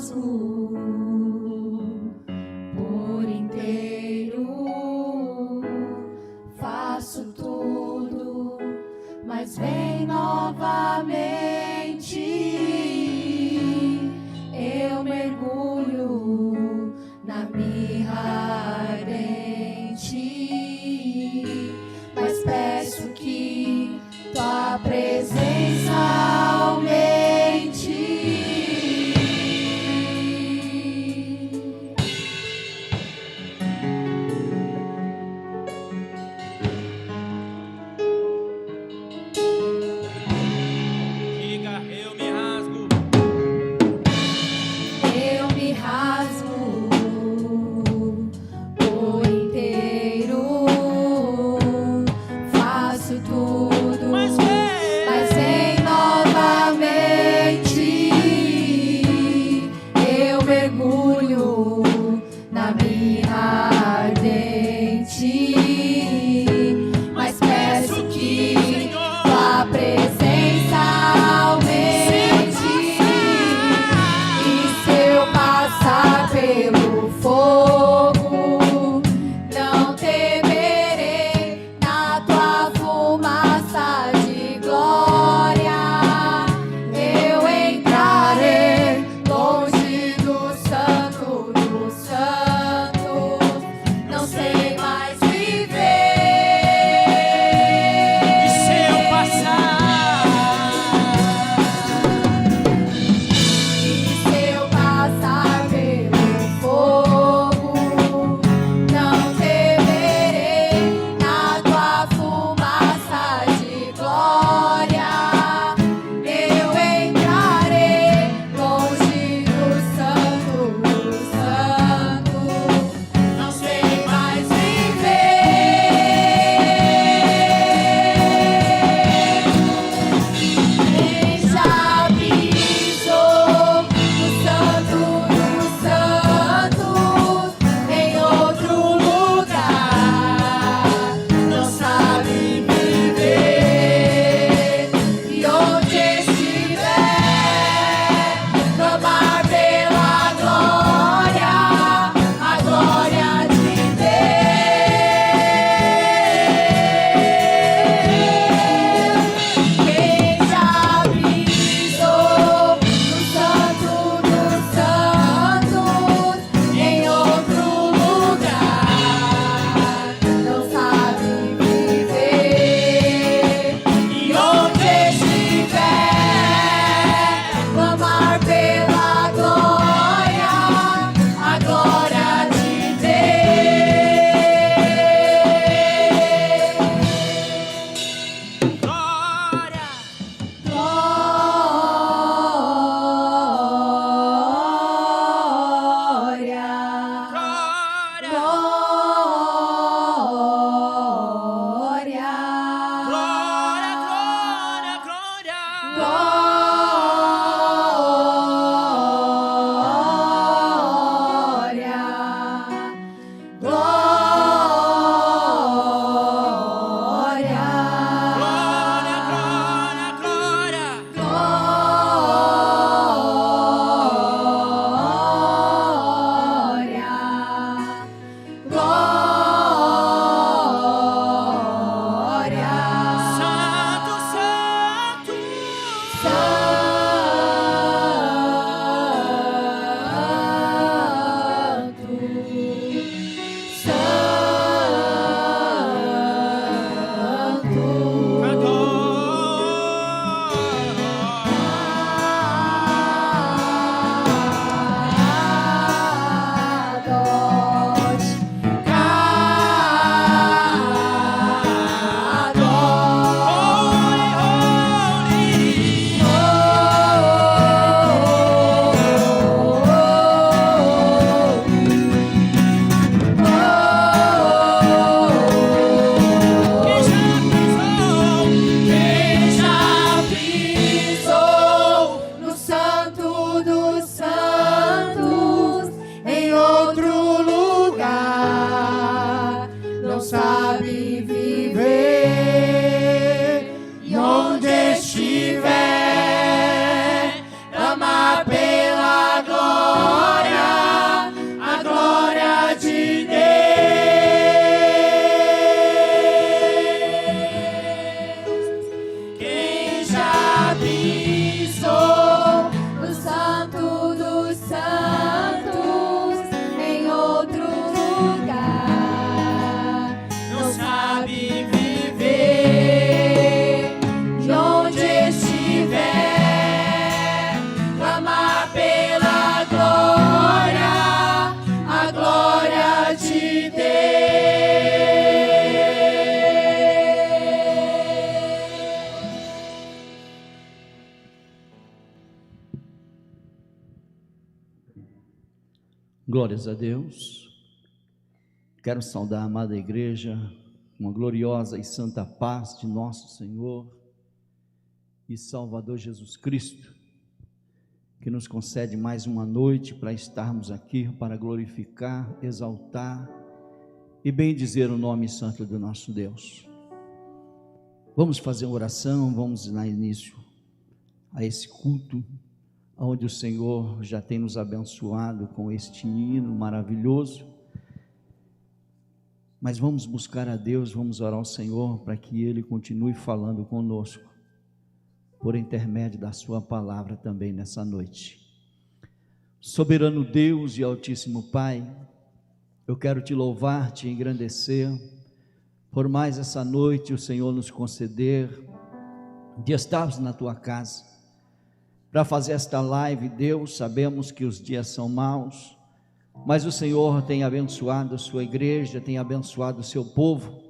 rasgo por inteiro, faço tudo, mas vem novamente. Eu mergulho na mirra ardente, mas peço que tua presença aumente. Diga, eu me rasgo. Eu me rasgo por inteiro, faço tudo, mas vem novamente. sou o santo dos santos em outro lugar. Não sabe viver de onde estiver, clamar pela glória, a glória de Deus. Glórias a Deus. Quero saudar a amada igreja, uma gloriosa e santa paz de nosso Senhor e Salvador Jesus Cristo, que nos concede mais uma noite para estarmos aqui, para glorificar, exaltar e bendizer o nome santo do nosso Deus. Vamos fazer uma oração, vamos dar início a esse culto, onde o Senhor já tem nos abençoado com este hino maravilhoso. Mas vamos buscar a Deus, vamos orar ao Senhor para que Ele continue falando conosco, por intermédio da sua palavra também nessa noite. Soberano Deus e Altíssimo Pai, eu quero te louvar, te engrandecer, por mais essa noite o Senhor nos conceder, de estarmos na tua casa, para fazer esta live. Deus, sabemos que os dias são maus, mas o Senhor tem abençoado a sua igreja, tem abençoado o seu povo,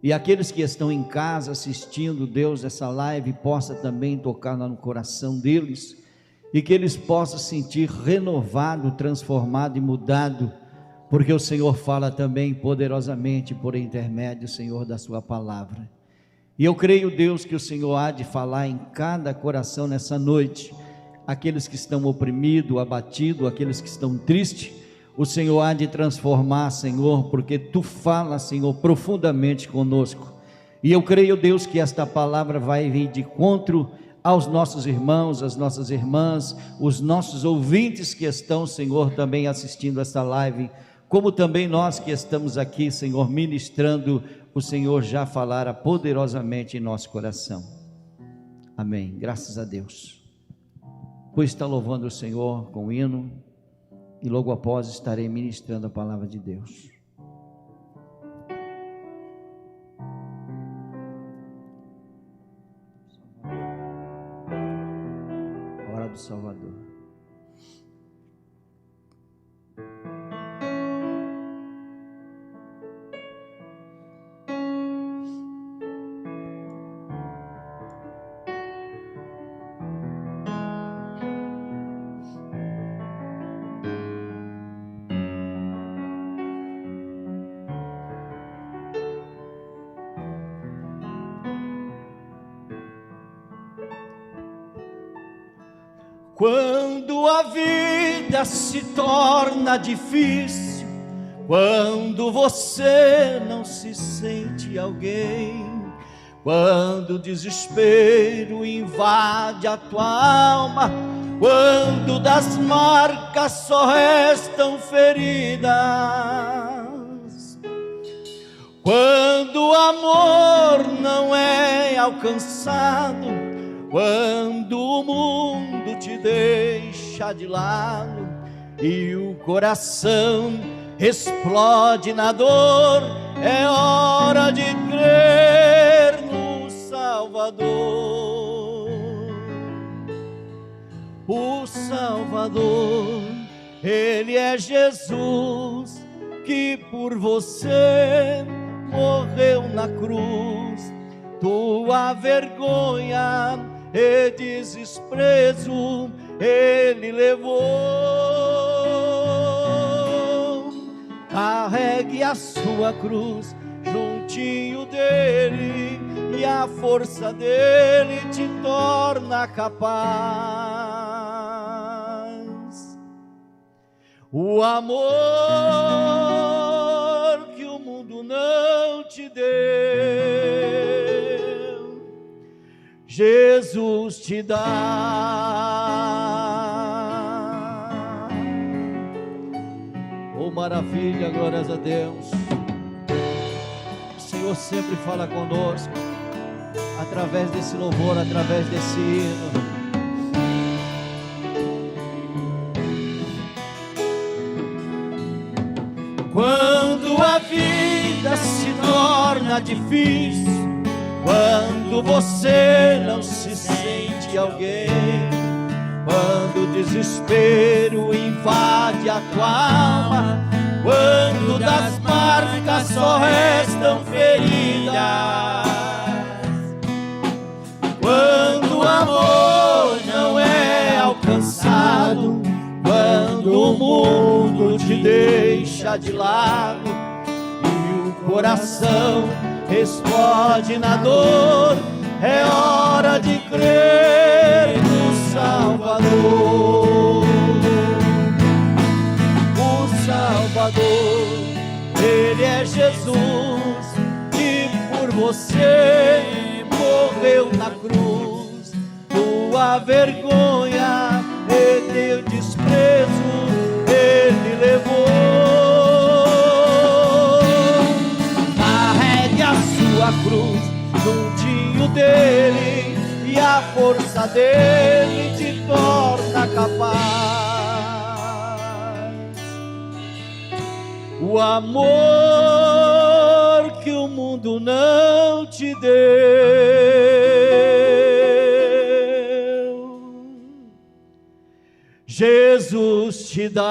e aqueles que estão em casa assistindo, Deus, essa live possa também tocar no coração deles, e que eles possam sentir renovado, transformado e mudado, porque o Senhor fala também poderosamente por intermédio, Senhor, da sua palavra. E eu creio, Deus, que o Senhor há de falar em cada coração nessa noite, aqueles que estão oprimidos, abatidos, aqueles que estão tristes, o Senhor há de transformar, Senhor, porque Tu falas, Senhor, profundamente conosco. E eu creio, Deus, que esta palavra vai vir de encontro aos nossos irmãos, às nossas irmãs, os nossos ouvintes que estão, Senhor, também assistindo esta live, como também nós que estamos aqui, Senhor, ministrando, o Senhor já falara poderosamente em nosso coração. Amém, graças a Deus. Pois está louvando o Senhor com o hino, e logo após estarei ministrando a palavra de Deus. Hora do Salvador. Quando a vida se torna difícil, quando você não se sente alguém, quando o desespero invade a tua alma, quando das marcas só restam feridas, quando o amor não é alcançado, quando o mundo te deixa de lado e o coração explode na dor, é hora de crer no Salvador. O Salvador, Ele é Jesus, que por você morreu na cruz. Tua vergonha e desprezo Ele levou. Carregue a sua cruz juntinho dele, e a força dele te torna capaz. O amor que o mundo não te deu, Jesus te dá. Oh, maravilha, glórias a Deus. O Senhor sempre fala conosco. através desse louvor, através desse hino. Quando a vida se torna difícil, quando você não se sente alguém, quando o desespero invade a tua alma, quando das marcas só restam feridas, quando o amor não é alcançado, quando o mundo te deixa de lado e o coração explode na dor, é hora de crer no Salvador. O Salvador, Ele é Jesus, que por você morreu na cruz. Tua vergonha e teu desprezo Ele levou. Carregue a sua cruz juntinho dele, e a força dele te torna capaz. O amor que o mundo não te deu, Jesus te dá.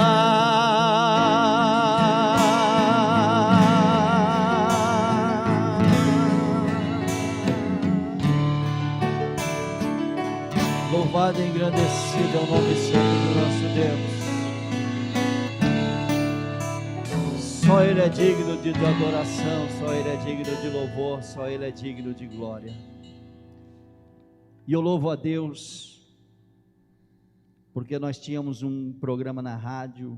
Louvado e engrandecido é o nome santo do nosso Deus. Só Ele é digno de adoração, só Ele é digno de louvor, só Ele é digno de glória. E eu louvo a Deus, porque nós tínhamos um programa na rádio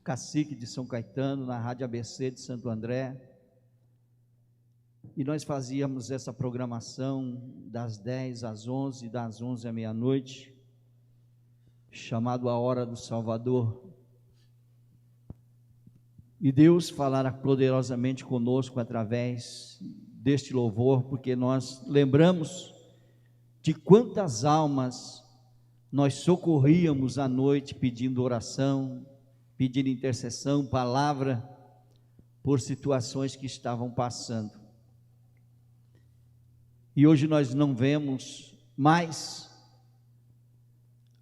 Cacique de São Caetano, na rádio ABC de Santo André, e nós fazíamos essa programação das 10 às 11, das 11 à meia-noite, chamado A Hora do Salvador. E Deus falará poderosamente conosco através deste louvor, porque nós lembramos de quantas almas nós socorríamos à noite pedindo oração, pedindo intercessão, palavra, por situações que estavam passando. E hoje nós não vemos mais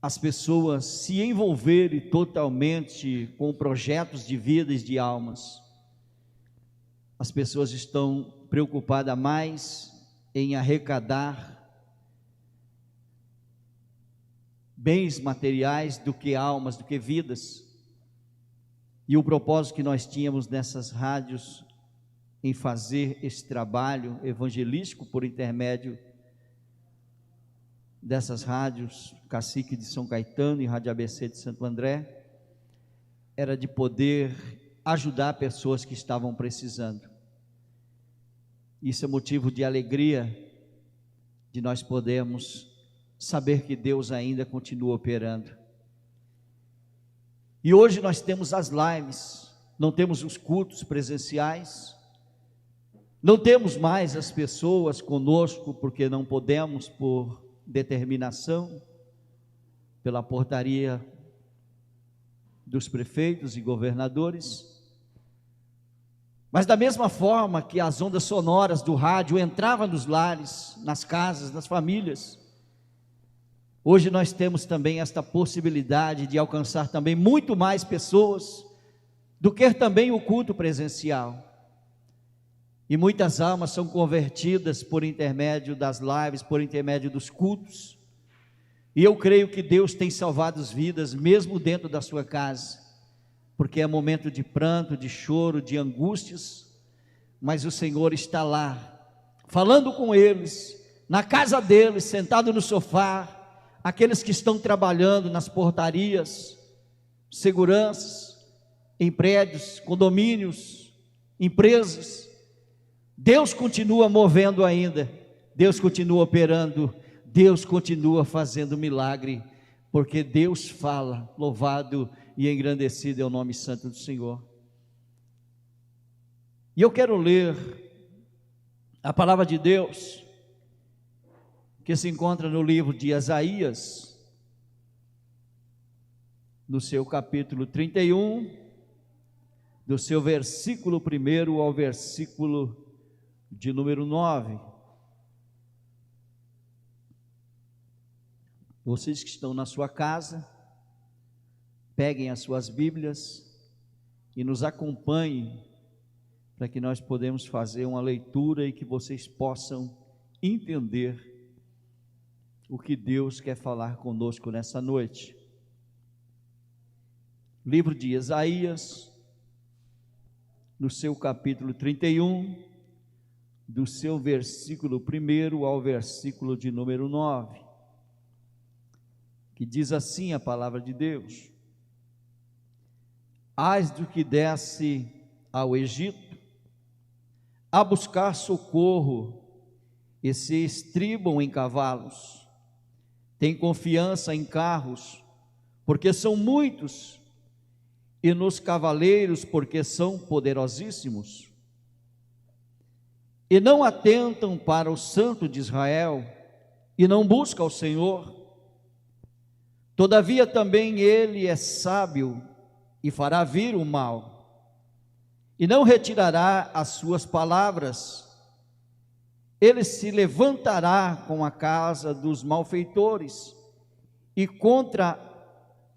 as pessoas se envolverem totalmente com projetos de vidas de almas. As pessoas estão preocupadas mais em arrecadar bens materiais do que almas, do que vidas. E o propósito que nós tínhamos nessas rádios em fazer esse trabalho evangelístico por intermédio dessas rádios, Cacique de São Caetano e Rádio ABC de Santo André, era de poder ajudar pessoas que estavam precisando. Isso é motivo de alegria, de nós podermos saber que Deus ainda continua operando. E hoje nós temos as lives, não temos os cultos presenciais, não temos mais as pessoas conosco, porque não podemos por determinação, pela portaria dos prefeitos e governadores. Mas da mesma forma que as ondas sonoras do rádio entravam nos lares, nas casas, nas famílias, hoje nós temos também esta possibilidade de alcançar também muito mais pessoas do que também o culto presencial. E muitas almas são convertidas por intermédio das lives, por intermédio dos cultos. E eu creio que Deus tem salvado as vidas, mesmo dentro da sua casa, porque é momento de pranto, de choro, de angústias, mas o Senhor está lá, falando com eles, na casa deles, sentado no sofá, aqueles que estão trabalhando nas portarias, seguranças, em prédios, condomínios, empresas. Deus continua movendo ainda, Deus continua operando, Deus continua fazendo milagre, porque Deus fala. Louvado e engrandecido é o nome santo do Senhor. E eu quero ler a palavra de Deus que se encontra no livro de Isaías, no seu capítulo 31, do seu versículo 1 ao versículo de número 9. Vocês que estão na sua casa, peguem as suas Bíblias e nos acompanhem, para que nós podemos fazer uma leitura e que vocês possam entender o que Deus quer falar conosco nessa noite. Livro de Isaías, no seu capítulo 31, do seu versículo 1 ao versículo de número 9, que diz assim a palavra de Deus: Ai do que desce ao Egito a buscar socorro e se estribam em cavalos, tem confiança em carros, porque são muitos, e nos cavaleiros, porque são poderosíssimos, e não atentam para o Santo de Israel, e não buscam o Senhor. Todavia também ele é sábio, e fará vir o mal, e não retirará as suas palavras. Ele se levantará com a casa dos malfeitores, e contra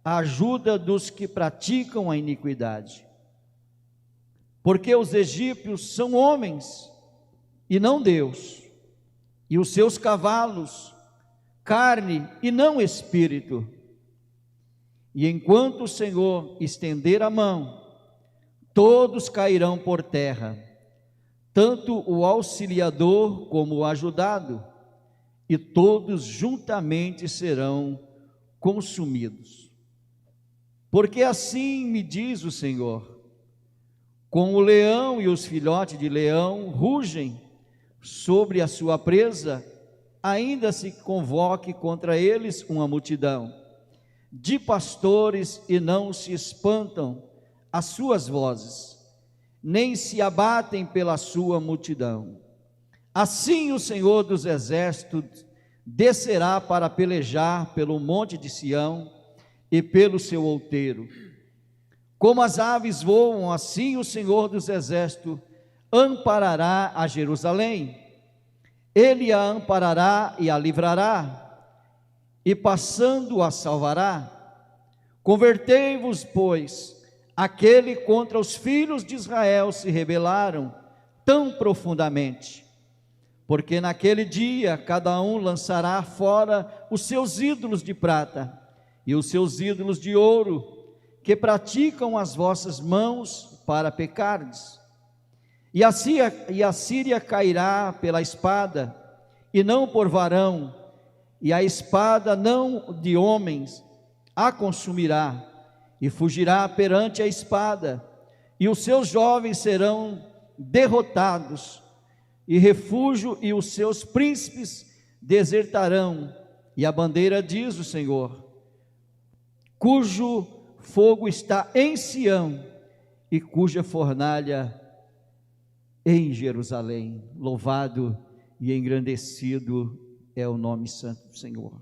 a ajuda dos que praticam a iniquidade. Porque os egípcios são homens, e não Deus, e os seus cavalos, carne e não espírito. E enquanto o Senhor estender a mão, todos cairão por terra, tanto o auxiliador como o ajudado, e todos juntamente serão consumidos. Porque assim me diz o Senhor: com o leão e os filhotes de leão rugem sobre a sua presa, ainda se convoque contra eles uma multidão de pastores, e não se espantam as suas vozes, nem se abatem pela sua multidão. Assim o Senhor dos exércitos descerá para pelejar pelo monte de Sião e pelo seu outeiro. Como as aves voam, assim o Senhor dos exércitos amparará a Jerusalém. Ele a amparará e a livrará, e passando a salvará. Convertei-vos, pois, aquele contra os filhos de Israel se rebelaram tão profundamente, porque naquele dia cada um lançará fora os seus ídolos de prata e os seus ídolos de ouro, que praticam as vossas mãos para pecardes. E a Síria cairá pela espada, e não por varão, e a espada não de homens a consumirá, e fugirá perante a espada, e os seus jovens serão derrotados, e refúgio, e os seus príncipes desertarão. E a bandeira, diz o Senhor, cujo fogo está em Sião, e cuja fornalha em Jerusalém. Louvado e engrandecido é o nome santo do Senhor.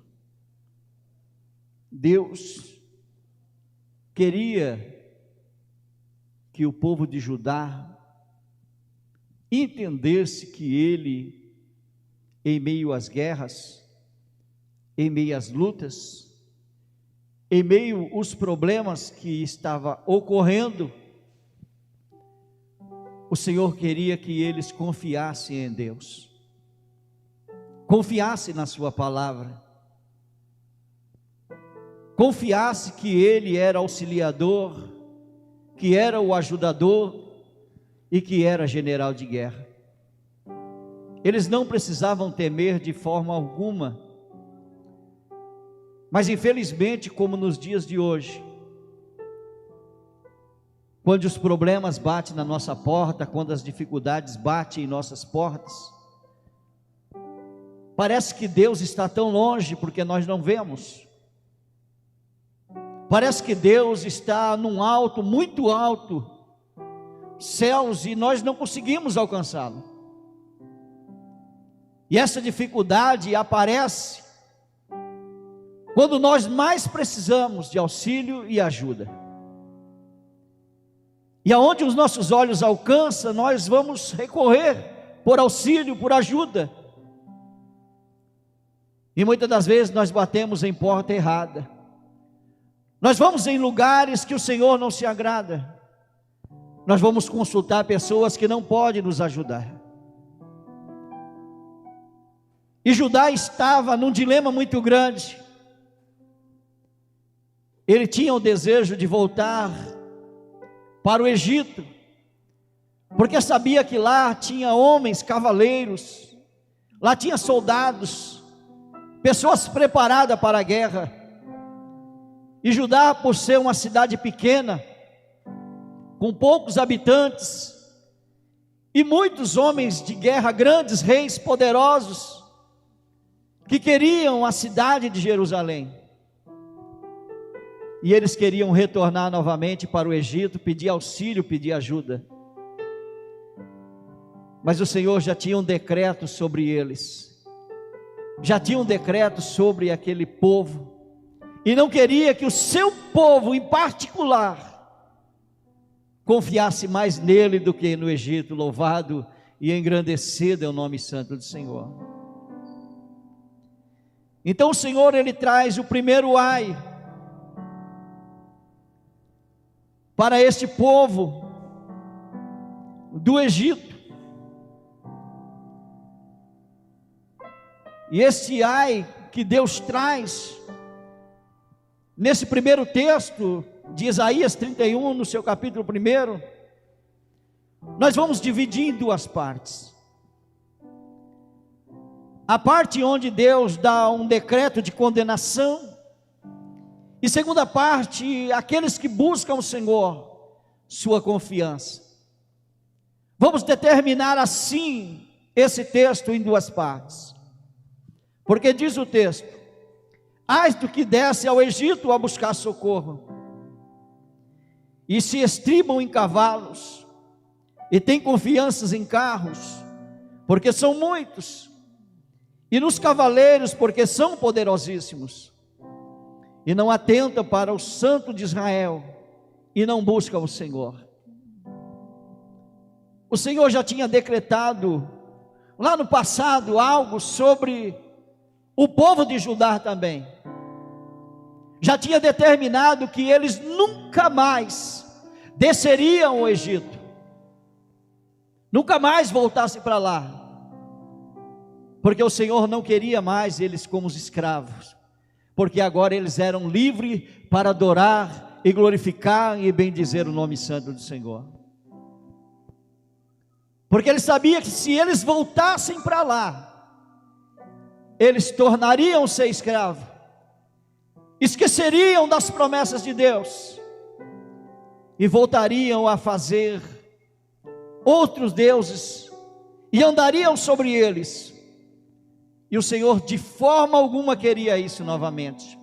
Deus queria que o povo de Judá entendesse que ele, em meio às guerras, em meio às lutas, em meio aos problemas que estavam ocorrendo, o Senhor queria que eles confiassem em Deus, confiassem na sua palavra, confiassem que Ele era auxiliador, que era o ajudador e que era general de guerra. Eles não precisavam temer de forma alguma. Mas infelizmente, como nos dias de hoje, quando os problemas batem na nossa porta, quando as dificuldades batem em nossas portas, parece que Deus está tão longe porque nós não vemos. Parece que Deus está num alto, muito alto, céus, e nós não conseguimos alcançá-lo. E essa dificuldade aparece quando nós mais precisamos de auxílio e ajuda. E aonde os nossos olhos alcançam, nós vamos recorrer por auxílio, por ajuda. E muitas das vezes nós batemos em porta errada. Nós vamos em lugares que o Senhor não se agrada. Nós vamos consultar pessoas que não podem nos ajudar. E Judá estava num dilema muito grande. Ele tinha o desejo de voltar para o Egito, porque sabia que lá tinha homens, cavaleiros, lá tinha soldados, pessoas preparadas para a guerra. E Judá, por ser uma cidade pequena, com poucos habitantes, e muitos homens de guerra, grandes reis poderosos, que queriam a cidade de Jerusalém, e eles queriam retornar novamente para o Egito, pedir auxílio, pedir ajuda. Mas o Senhor já tinha um decreto sobre eles, já tinha um decreto sobre aquele povo, e não queria que o seu povo em particular confiasse mais nele do que no Egito. Louvado e engrandecido é o nome santo do Senhor. Então o Senhor, ele traz o primeiro ai para este povo do Egito. E esse ai que Deus traz nesse primeiro texto de Isaías 31, no seu capítulo 1, nós vamos dividir em duas partes. A parte onde Deus dá um decreto de condenação, e segunda parte, aqueles que buscam o Senhor, sua confiança. Vamos determinar assim esse texto em duas partes, porque diz o texto: ai do que desce ao Egito a buscar socorro, e se estribam em cavalos, e tem confianças em carros, porque são muitos, e nos cavaleiros, porque são poderosíssimos, e não atentam para o Santo de Israel, e não buscam o Senhor. O Senhor já tinha decretado lá no passado algo sobre o povo de Judá também. Já tinha determinado que eles nunca mais desceriam ao Egito, nunca mais voltassem para lá, porque o Senhor não queria mais eles como os escravos, porque agora eles eram livres para adorar e glorificar e bendizer o nome santo do Senhor. Porque ele sabia que se eles voltassem para lá, eles tornariam-se escravos, esqueceriam das promessas de Deus, e voltariam a fazer outros deuses, e andariam sobre eles, e o Senhor de forma alguma queria isso novamente.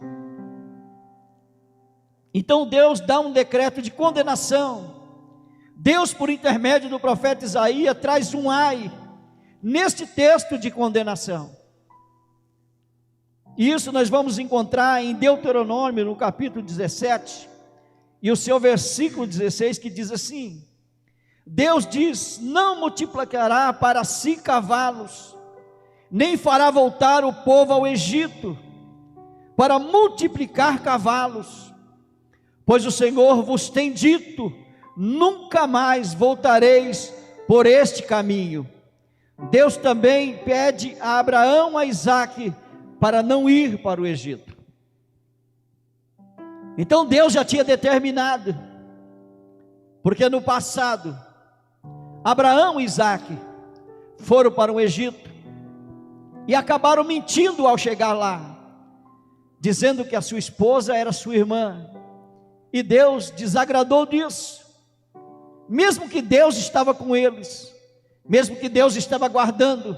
Então Deus dá um decreto de condenação. Deus, por intermédio do profeta Isaías, traz um ai neste texto de condenação. E isso nós vamos encontrar em Deuteronômio, no capítulo 17, e o seu versículo 16, que diz assim: Deus diz: não multiplicará para si cavalos, nem fará voltar o povo ao Egito, para multiplicar cavalos, pois o Senhor vos tem dito: nunca mais voltareis por este caminho. Deus também pede a Abraão, a Isaque, para não ir para o Egito. Então Deus já tinha determinado, porque no passado Abraão e Isaque foram para o Egito e acabaram mentindo ao chegar lá, dizendo que a sua esposa era sua irmã, e Deus desagradou disso. Mesmo que Deus estava com eles, mesmo que Deus estava guardando,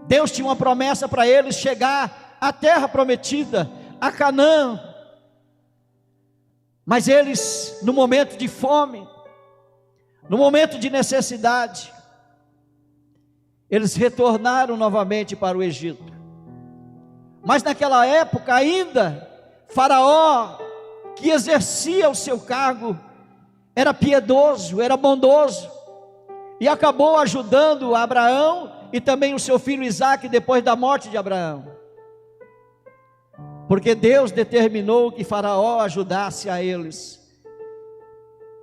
Deus tinha uma promessa para eles chegar à terra prometida, a Canaã. Mas eles, no momento de fome, no momento de necessidade, eles retornaram novamente para o Egito. Mas naquela época ainda, Faraó, que exercia o seu cargo, era piedoso, era bondoso, e acabou ajudando Abraão e também o seu filho Isaque depois da morte de Abraão, porque Deus determinou que Faraó ajudasse a eles,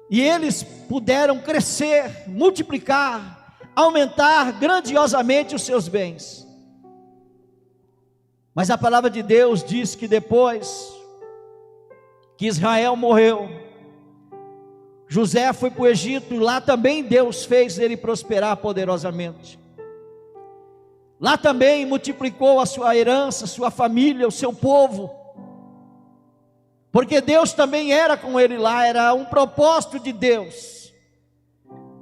e eles puderam crescer, multiplicar, aumentar grandiosamente os seus bens. Mas a palavra de Deus diz que depois que Israel morreu, José foi para o Egito, e lá também Deus fez ele prosperar poderosamente. Lá também multiplicou a sua herança, sua família, o seu povo, porque Deus também era com ele lá. Era um propósito de Deus,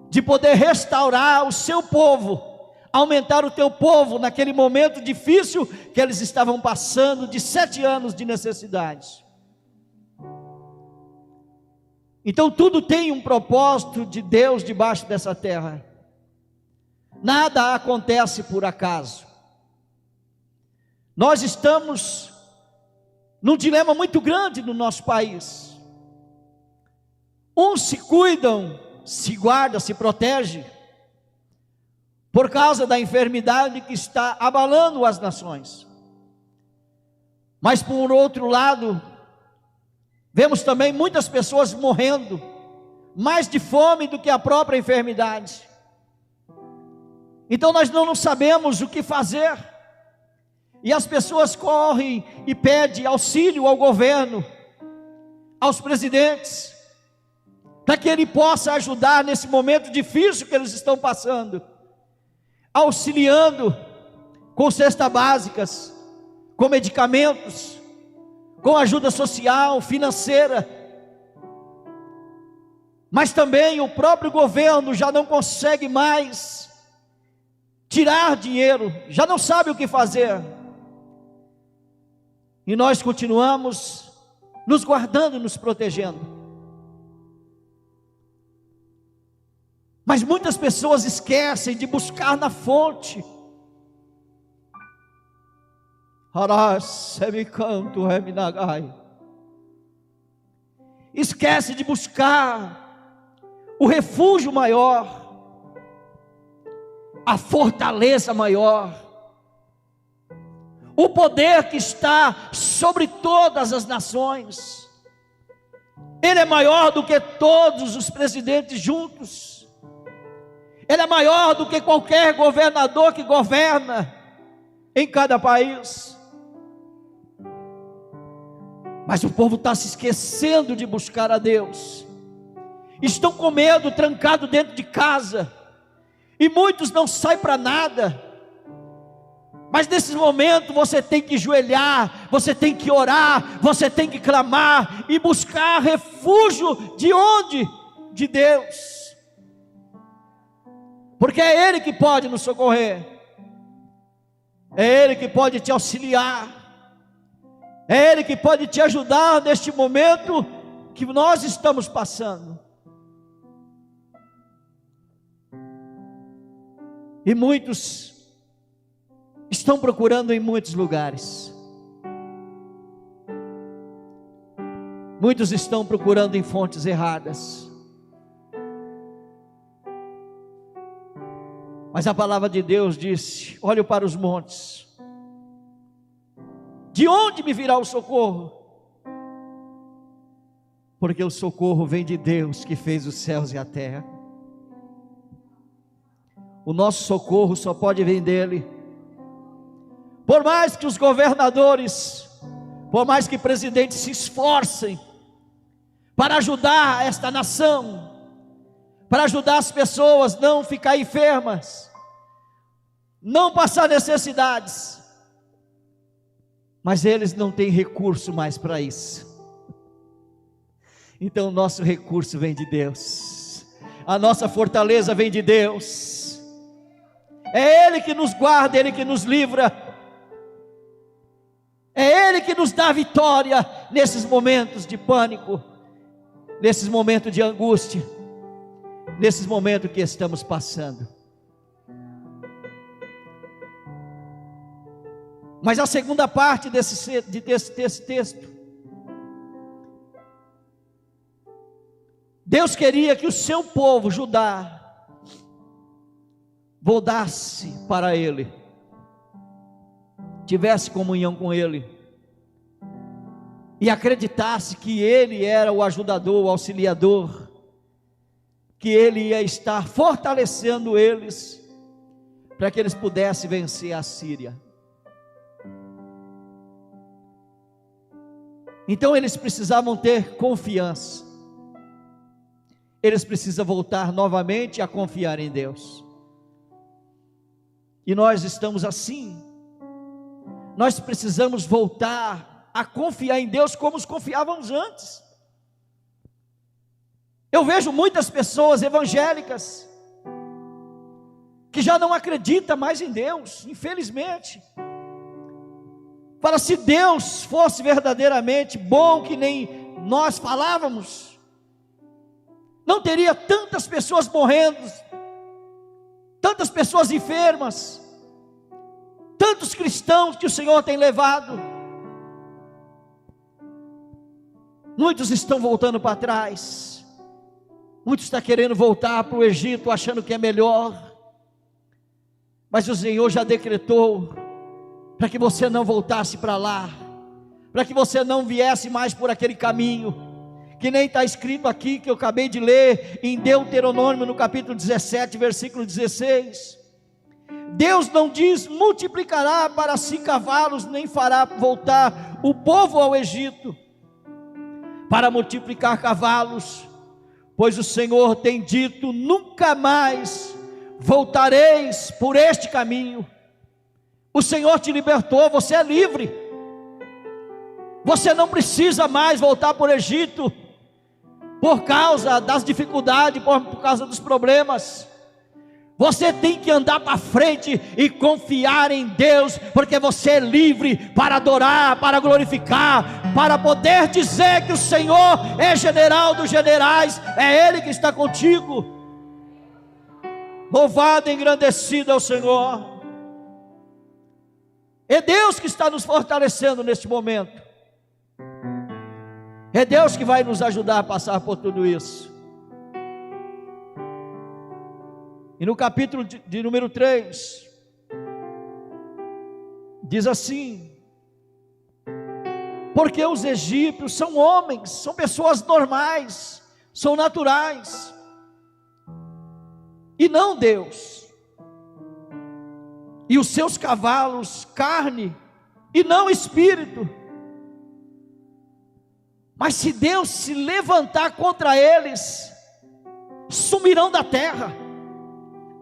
de poder restaurar o seu povo, aumentar o teu povo naquele momento difícil que eles estavam passando, de 7 anos de necessidade. Então tudo tem um propósito de Deus debaixo dessa terra. Nada acontece por acaso. Nós estamos num dilema muito grande no nosso país. Uns se cuidam, se guardam, se protegem, por causa da enfermidade que está abalando as nações. Mas por outro lado, vemos também muitas pessoas morrendo, mais de fome do que a própria enfermidade. Então nós não sabemos o que fazer, e as pessoas correm e pedem auxílio ao governo, aos presidentes, para que ele possa ajudar nesse momento difícil que eles estão passando, auxiliando com cestas básicas, com medicamentos, com ajuda social, financeira. Mas também o próprio governo já não consegue mais tirar dinheiro, já não sabe o que fazer. E nós continuamos nos guardando, nos protegendo. Mas muitas pessoas esquecem de buscar na fonte. Esquece de buscar o refúgio maior, a fortaleza maior, o poder que está sobre todas as nações. Ele é maior do que todos os presidentes juntos. Ele é maior do que qualquer governador que governa em cada país. Mas o povo está se esquecendo de buscar a Deus. Estão com medo, trancado dentro de casa, e muitos não saem para nada. Mas nesse momento você tem que ajoelhar, você tem que orar, você tem que clamar e buscar refúgio de onde? De Deus. Porque é Ele que pode nos socorrer, é Ele que pode te auxiliar, é Ele que pode te ajudar neste momento que nós estamos passando. E muitos estão procurando em muitos lugares. Muitos estão procurando em fontes erradas. Mas a palavra de Deus disse: olho para os montes, de onde me virá o socorro? Porque o socorro vem de Deus que fez os céus e a terra. O nosso socorro só pode vir dele. Por mais que os governadores, por mais que presidentes se esforcem para ajudar esta nação, para ajudar as pessoas não ficar enfermas, não passar necessidades, mas eles não têm recurso mais para isso. Então o nosso recurso vem de Deus, a nossa fortaleza vem de Deus. É Ele que nos guarda, Ele que nos livra, é Ele que nos dá vitória nesses momentos de pânico, nesses momentos de angústia, nesses momentos que estamos passando. Mas a segunda parte desse texto, Deus queria que o seu povo, Judá, voltasse para Ele, tivesse comunhão com Ele, e acreditasse que Ele era o ajudador, o auxiliador, que Ele ia estar fortalecendo eles, para que eles pudessem vencer a Síria. Então eles precisavam ter confiança, eles precisam voltar novamente a confiar em Deus, e nós estamos assim, nós precisamos voltar a confiar em Deus como confiávamos antes. Eu vejo muitas pessoas evangélicas, que já não acreditam mais em Deus, infelizmente. Fala, se Deus fosse verdadeiramente bom, que nem nós falávamos, não teria tantas pessoas morrendo, tantas pessoas enfermas, tantos cristãos que o Senhor tem levado. Muitos estão voltando para trás, muitos estão querendo voltar para o Egito, achando que é melhor, mas o Senhor já decretou, para que você não voltasse para lá, para que você não viesse mais por aquele caminho, que nem está escrito aqui, que eu acabei de ler, em Deuteronômio, no capítulo 17, versículo 16, Deus não diz, multiplicará para si cavalos, nem fará voltar o povo ao Egito, para multiplicar cavalos, pois o Senhor tem dito, nunca mais voltareis por este caminho. O Senhor te libertou, você é livre, você não precisa mais voltar por Egito, por causa das dificuldades, por causa dos problemas. Você tem que andar para frente e confiar em Deus, porque você é livre para adorar, para glorificar, para poder dizer que o Senhor é general dos generais, é Ele que está contigo. Louvado e engrandecido é o Senhor. É Deus que está nos fortalecendo neste momento, é Deus que vai nos ajudar a passar por tudo isso. E no capítulo de número 3, diz assim: porque os egípcios são homens, são pessoas normais, são naturais, e não Deus, e os seus cavalos carne, e não espírito. Mas se Deus se levantar contra eles, sumirão da terra,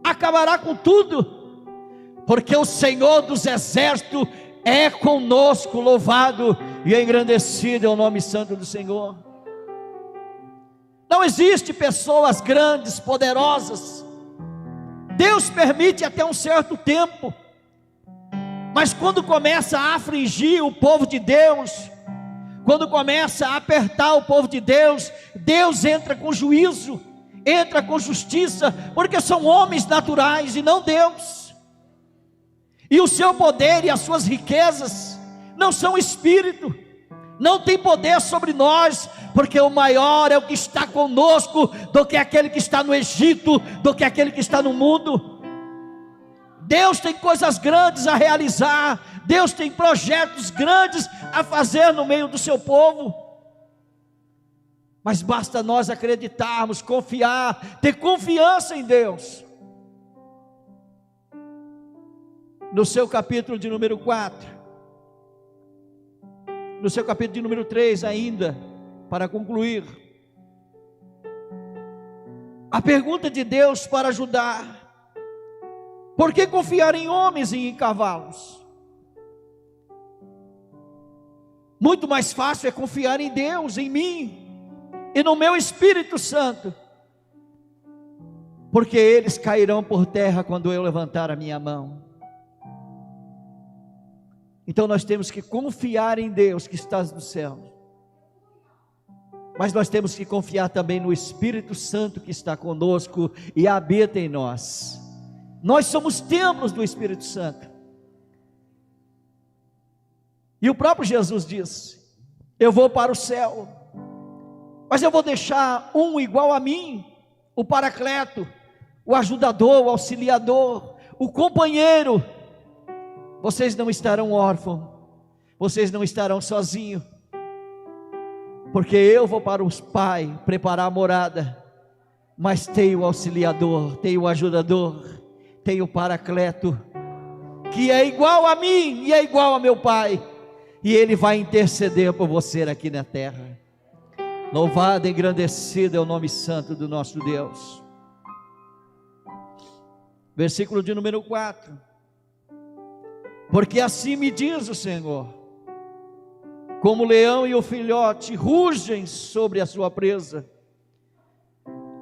acabará com tudo, porque o Senhor dos exércitos é conosco. Louvado e engrandecido é o nome santo do Senhor. Não existe pessoas grandes, poderosas. Deus permite até um certo tempo, mas quando começa a afligir o povo de Deus, quando começa a apertar o povo de Deus, Deus entra com juízo, entra com justiça, porque são homens naturais e não Deus, e o seu poder e as suas riquezas não são espírito, não tem poder sobre nós, porque o maior é o que está conosco, do que aquele que está no Egito, do que aquele que está no mundo. Deus tem coisas grandes a realizar, Deus tem projetos grandes a fazer no meio do seu povo, mas basta nós acreditarmos, confiar, ter confiança em Deus. No seu capítulo de número 4, no seu capítulo de número 3 ainda, para concluir, a pergunta de Deus para ajudar: por que confiar em homens e em cavalos? Muito mais fácil é confiar em Deus, em mim e no meu Espírito Santo, porque eles cairão por terra quando eu levantar a minha mão. Então nós temos que confiar em Deus que está no céu, mas nós temos que confiar também no Espírito Santo que está conosco e habita em nós. Nós somos templos do Espírito Santo. E o próprio Jesus disse: eu vou para o céu, mas eu vou deixar um igual a mim, o Paracleto, o ajudador, o auxiliador, o companheiro. Vocês não estarão órfãos, vocês não estarão sozinhos, porque eu vou para os Pai preparar a morada. Mas tem o auxiliador, tem o ajudador, tem o Paracleto, que é igual a mim e é igual a meu Pai, e Ele vai interceder por você aqui na terra. Louvado e engrandecido é o nome santo do nosso Deus. Versículo de número 4: porque assim me diz o Senhor, como o leão e o filhote rugem sobre a sua presa,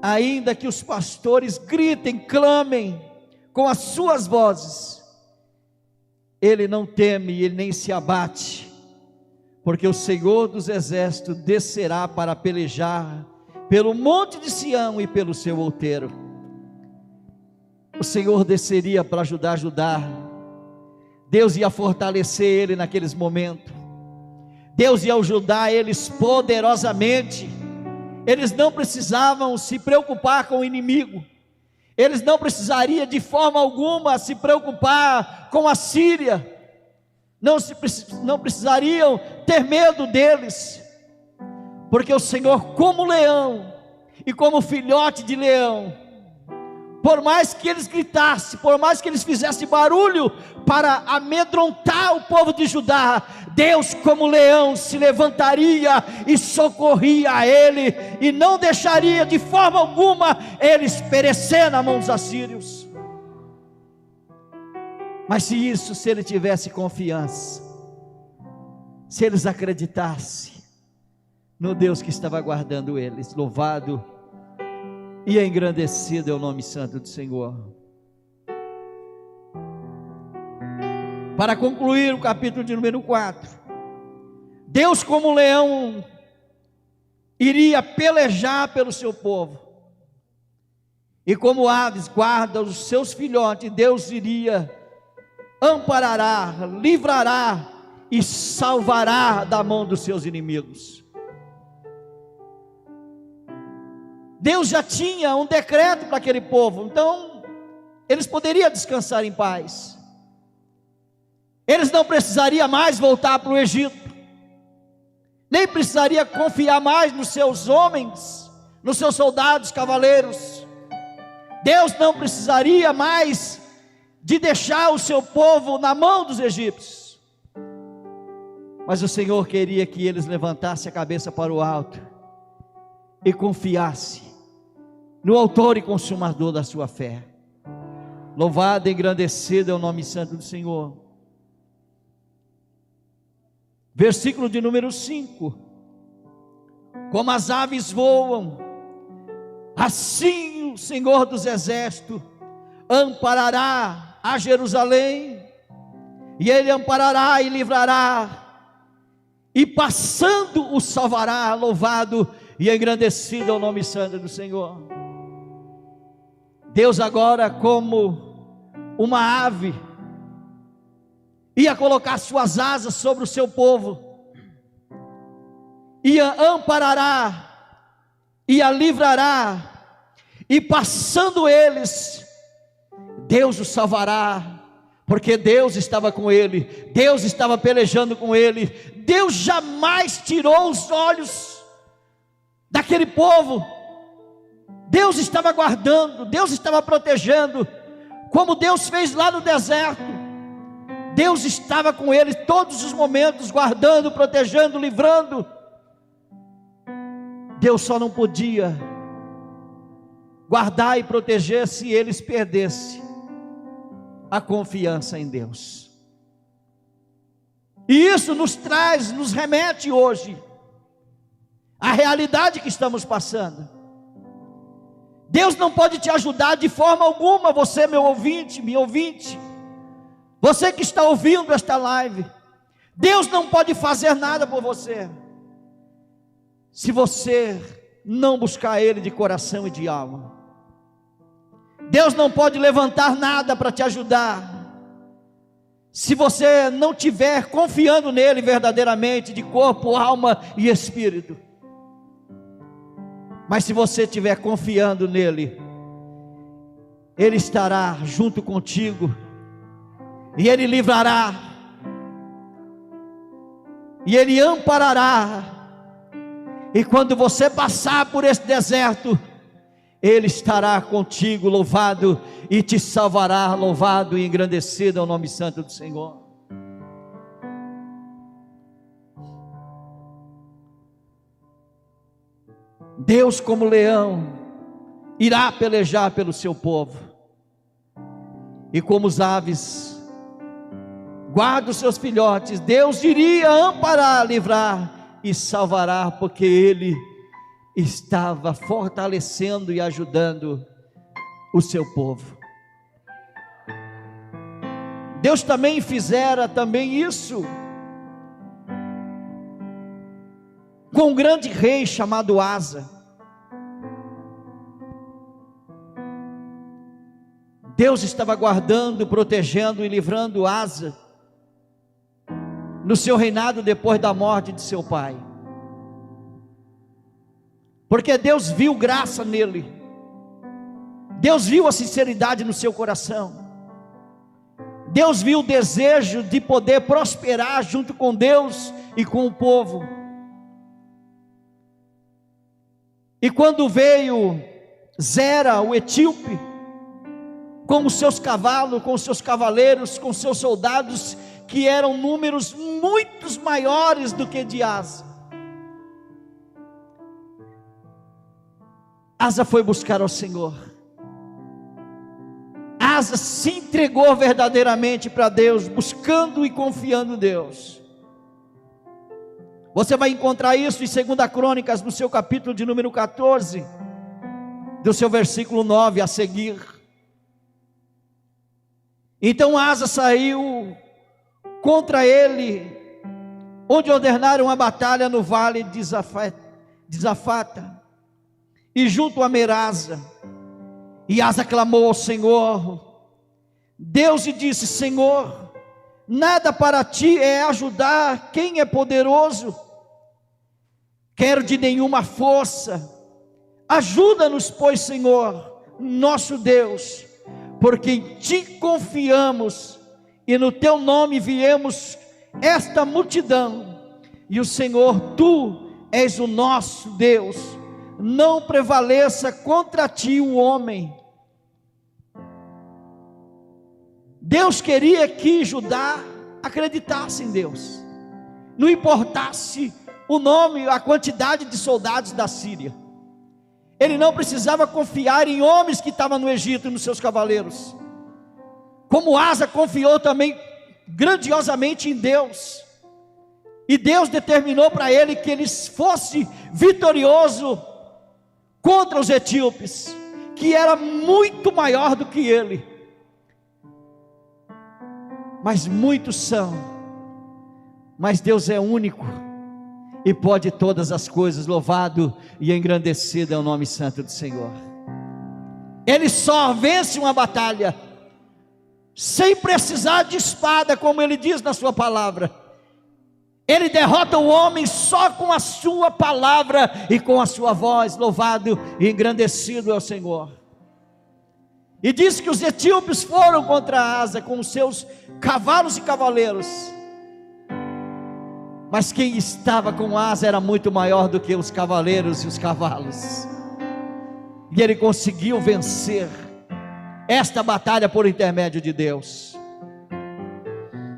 ainda que os pastores gritem, clamem com as suas vozes, ele não teme, ele nem se abate, porque o Senhor dos exércitos descerá para pelejar pelo monte de Sião e pelo seu outeiro. O Senhor desceria para ajudar Judá. Deus ia fortalecer ele naqueles momentos. Deus ia ajudar eles poderosamente. Eles não precisavam se preocupar com o inimigo. Eles não precisariam de forma alguma se preocupar com a Síria. Não precisariam ter medo deles, porque o Senhor, como leão e como filhote de leão, por mais que eles gritassem, por mais que eles fizessem barulho para amedrontar o povo de Judá, Deus, como leão, se levantaria e socorria a ele, e não deixaria de forma alguma eles perecer na mão dos assírios. Mas se ele tivesse confiança, se eles acreditassem no Deus que estava guardando eles, louvado e engrandecido é o nome santo do Senhor. Para concluir o capítulo de número 4, Deus, como leão, iria pelejar pelo seu povo, e como aves guarda os seus filhotes, Deus iria amparará, livrará e salvará da mão dos seus inimigos. Deus já tinha um decreto para aquele povo, então eles poderiam descansar em paz. Eles não precisariam mais voltar para o Egito, nem precisaria confiar mais nos seus homens, nos seus soldados, cavaleiros. Deus não precisaria mais de deixar o seu povo na mão dos egípcios, mas o Senhor queria que eles levantassem a cabeça para o alto e confiassem no autor e consumador da sua fé. Louvado e engrandecido é o nome santo do Senhor. Versículo de número 5: como as aves voam, assim o Senhor dos exércitos amparará a Jerusalém, e ele amparará e livrará, e passando o salvará. Louvado e engrandecido é o nome santo do Senhor. Deus agora, como uma ave, ia colocar suas asas sobre o seu povo, ia amparará, ia livrará, e passando eles, Deus o salvará, porque Deus estava com ele, Deus estava pelejando com ele. Deus jamais tirou os olhos daquele povo. Deus estava guardando, Deus estava protegendo, como Deus fez lá no deserto. Deus estava com ele todos os momentos, guardando, protegendo, livrando. Deus só não podia guardar e proteger se eles perdessem a confiança em Deus. E isso nos remete hoje à realidade que estamos passando. Deus não pode te ajudar de forma alguma, você, meu ouvinte, minha ouvinte, você que está ouvindo esta live. Deus não pode fazer nada por você se você não buscar Ele de coração e de alma. Deus não pode levantar nada para te ajudar se você não estiver confiando nele verdadeiramente, de corpo, alma e espírito. Mas se você estiver confiando nele, ele estará junto contigo, e ele livrará, e ele amparará. E quando você passar por esse deserto, ele estará contigo, louvado, e te salvará, louvado e engrandecido é o nome santo do Senhor. Deus, como leão, irá pelejar pelo seu povo, e como as aves guarda os seus filhotes, Deus iria amparar, livrar e salvará, porque Ele estava fortalecendo e ajudando o seu povo. Deus também fizera isso com um grande rei chamado Asa. Deus estava guardando, protegendo e livrando Asa no seu reinado depois da morte de seu pai, porque Deus viu graça nele, Deus viu a sinceridade no seu coração, Deus viu o desejo de poder prosperar junto com Deus e com o povo. E quando veio Zera, o etíope, com os seus cavalos, com os seus cavaleiros, com os seus soldados, que eram números muitos maiores do que de Asa, Asa foi buscar ao Senhor. Asa se entregou verdadeiramente para Deus, buscando e confiando em Deus. Você vai encontrar isso em 2 Crônicas, no seu capítulo de número 14, do seu versículo 9 a seguir. Então Asa saiu contra ele, onde ordenaram a batalha no vale de Zafata, e junto a Merasa. E Asa clamou ao Senhor, Deus, e disse: Senhor, nada para ti é ajudar quem é poderoso, quero de nenhuma força, ajuda-nos, pois, Senhor, nosso Deus, porque em ti confiamos, e no teu nome viemos esta multidão, e o Senhor, tu és o nosso Deus, não prevaleça contra ti o homem. Deus queria que Judá acreditasse em Deus, não importasse o nome, a quantidade de soldados da Síria. Ele não precisava confiar em homens que estavam no Egito e nos seus cavaleiros, como Asa confiou também grandiosamente em Deus, e Deus determinou para ele que ele fosse vitorioso contra os etíopes, que era muito maior do que ele. Mas muitos são, mas Deus é único e pode todas as coisas. Louvado e engrandecido é o nome santo do Senhor. Ele só vence uma batalha sem precisar de espada, como ele diz na sua palavra. Ele derrota o homem só com a sua palavra e com a sua voz. Louvado e engrandecido é o Senhor. E diz que os etíopes foram contra Asa com os seus cavalos e cavaleiros, mas quem estava com Asa era muito maior do que os cavaleiros e os cavalos, e ele conseguiu vencer esta batalha por intermédio de Deus.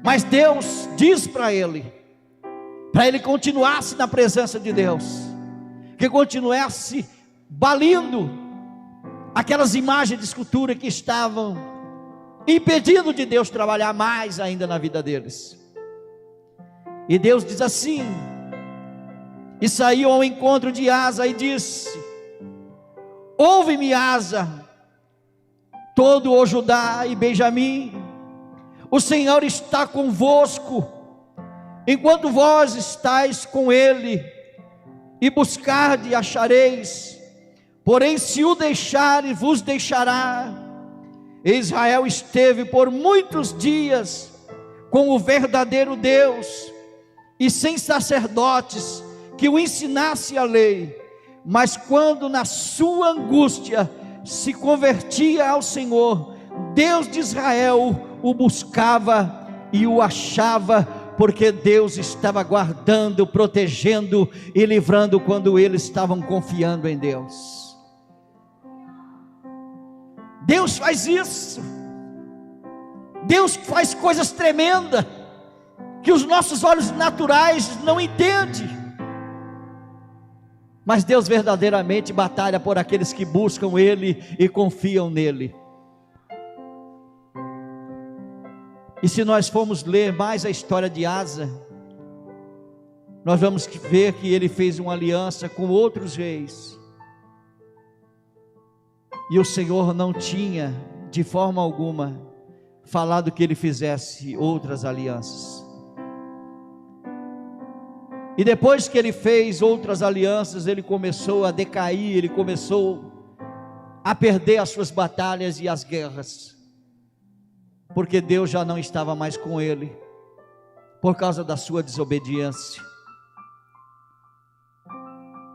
Mas Deus diz para ele continuasse na presença de Deus, que continuasse balindo aquelas imagens de escultura que estavam impedindo de Deus trabalhar mais ainda na vida deles. E Deus diz assim: e saiu ao encontro de Asa e disse: ouve-me, Asa, todo o Judá e Benjamim, o Senhor está convosco, enquanto vós estáis com ele, e buscarde e achareis, porém se o deixares, vos deixará. Israel esteve por muitos dias com o verdadeiro Deus, e sem sacerdotes que o ensinasse a lei, mas quando na sua angústia se convertia ao Senhor, Deus de Israel o buscava e o achava, porque Deus estava guardando, protegendo e livrando quando eles estavam confiando em Deus. Deus faz isso. Deus faz coisas tremendas que os nossos olhos naturais não entendem. Mas Deus verdadeiramente batalha por aqueles que buscam Ele e confiam nele. E se nós formos ler mais a história de Asa, nós vamos ver que ele fez uma aliança com outros reis, e o Senhor não tinha de forma alguma falado que ele fizesse outras alianças. E depois que ele fez outras alianças, ele começou a decair, ele começou a perder as suas batalhas e as guerras, porque Deus já não estava mais com ele, por causa da sua desobediência.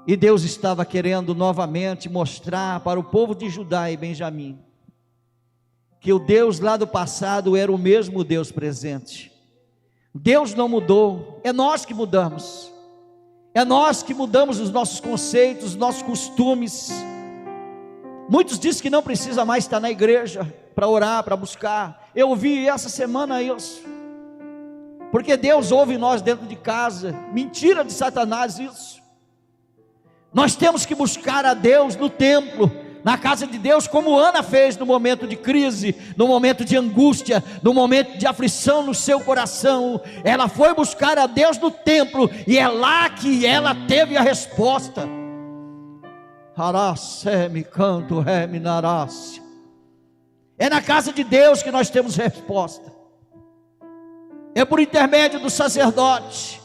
E Deus estava querendo novamente mostrar para o povo de Judá e Benjamim, que o Deus lá do passado era o mesmo Deus presente. Deus não mudou, é nós que mudamos. É nós que mudamos os nossos conceitos, os nossos costumes. Muitos dizem que não precisa mais estar na igreja para orar, para buscar. Eu ouvi essa semana isso, porque Deus ouve nós dentro de casa. Mentira de Satanás isso. Nós temos que buscar a Deus no templo, na casa de Deus, como Ana fez no momento de crise, no momento de angústia, no momento de aflição no seu coração. Ela foi buscar a Deus no templo, e é lá que ela teve a resposta. É na casa de Deus que nós temos resposta. É por intermédio do sacerdote,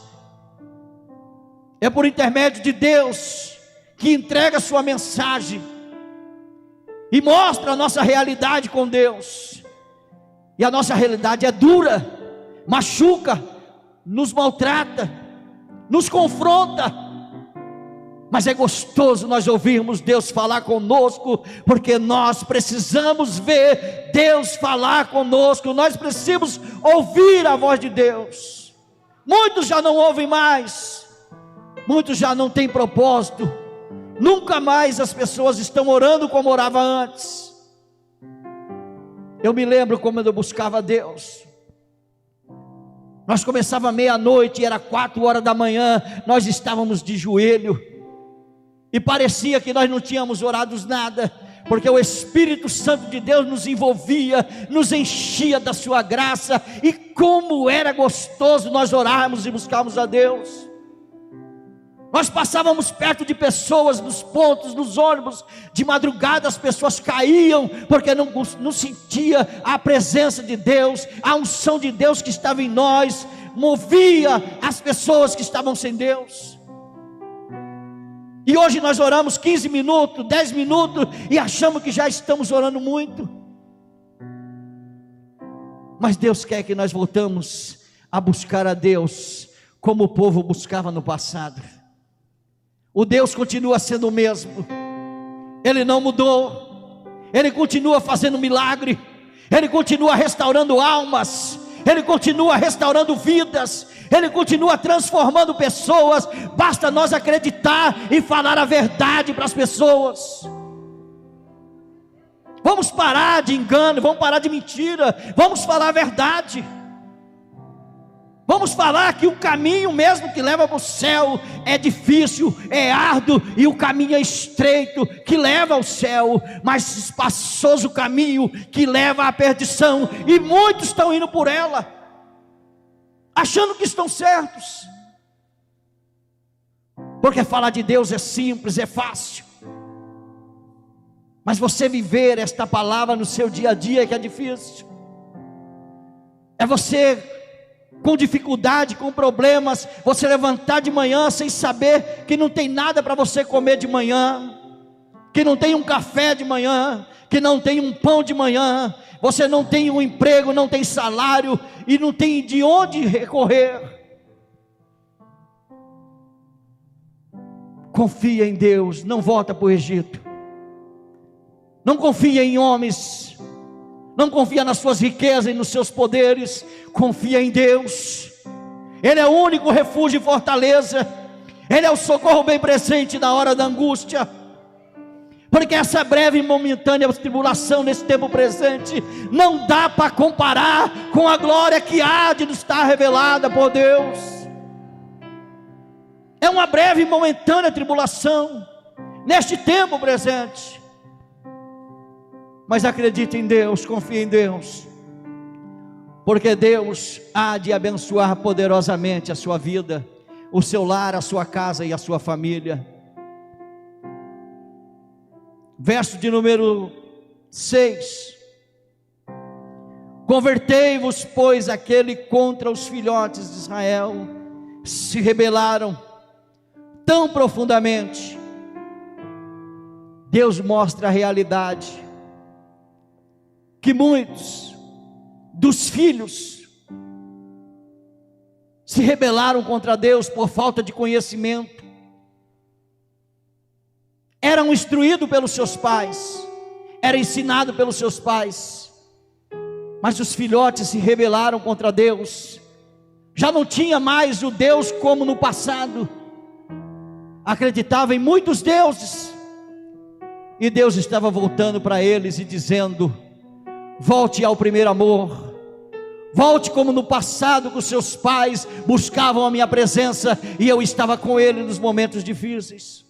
é por intermédio de Deus que entrega a sua mensagem e mostra a nossa realidade com Deus. E a nossa realidade é dura, machuca, nos maltrata, nos confronta, mas é gostoso nós ouvirmos Deus falar conosco, porque nós precisamos ver Deus falar conosco, nós precisamos ouvir a voz de Deus. Muitos já não ouvem mais, muitos já não têm propósito, nunca mais as pessoas estão orando como orava antes. Eu me lembro como eu buscava Deus. Nós começava meia-noite, era 4 horas da manhã, nós estávamos de joelho, e parecia que nós não tínhamos orado nada, porque o Espírito Santo de Deus nos envolvia, nos enchia da sua graça, e como era gostoso nós orarmos e buscarmos a Deus. Nós passávamos perto de pessoas, nos pontos, nos ônibus, de madrugada as pessoas caíam, porque não sentia a presença de Deus, a unção de Deus que estava em nós, movia as pessoas que estavam sem Deus. E hoje nós oramos 15 minutos, 10 minutos, e achamos que já estamos orando muito. Mas Deus quer que nós voltamos a buscar a Deus, como o povo buscava no passado. O Deus continua sendo o mesmo, Ele não mudou, Ele continua fazendo milagre, Ele continua restaurando almas, Ele continua restaurando vidas, Ele continua transformando pessoas. Basta nós acreditar e falar a verdade para as pessoas. Vamos parar de engano, vamos parar de mentira, vamos falar a verdade. Vamos falar que o caminho mesmo que leva para o céu é difícil, é árduo, e o caminho é estreito que leva ao céu, mas espaçoso o caminho que leva à perdição, e muitos estão indo por ela, achando que estão certos, porque falar de Deus é simples, é fácil, mas você viver esta palavra no seu dia a dia é que é difícil. É você com dificuldade, com problemas, você levantar de manhã sem saber que não tem nada para você comer de manhã, que não tem um café de manhã, que não tem um pão de manhã, você não tem um emprego, não tem salário e não tem de onde recorrer. Confia em Deus, não volta para o Egito. Não confia em homens, não confia nas suas riquezas e nos seus poderes, confia em Deus. Ele é o único refúgio e fortaleza, Ele é o socorro bem presente na hora da angústia. Porque essa breve e momentânea tribulação nesse tempo presente não dá para comparar com a glória que há de nos estar revelada por Deus. É uma breve e momentânea tribulação neste tempo presente. Mas acredite em Deus, confie em Deus, porque Deus há de abençoar poderosamente a sua vida, o seu lar, a sua casa e a sua família. Verso de número 6: convertei-vos, pois, aquele contra os filhotes de Israel se rebelaram tão profundamente. Deus mostra a realidade, que muitos dos filhos se rebelaram contra Deus por falta de conhecimento, eram instruídos pelos seus pais, era ensinado pelos seus pais, mas os filhotes se rebelaram contra Deus, já não tinha mais o Deus como no passado, acreditava em muitos deuses, e Deus estava voltando para eles e dizendo: volte ao primeiro amor, volte como no passado, que os seus pais buscavam a minha presença, e eu estava com ele nos momentos difíceis.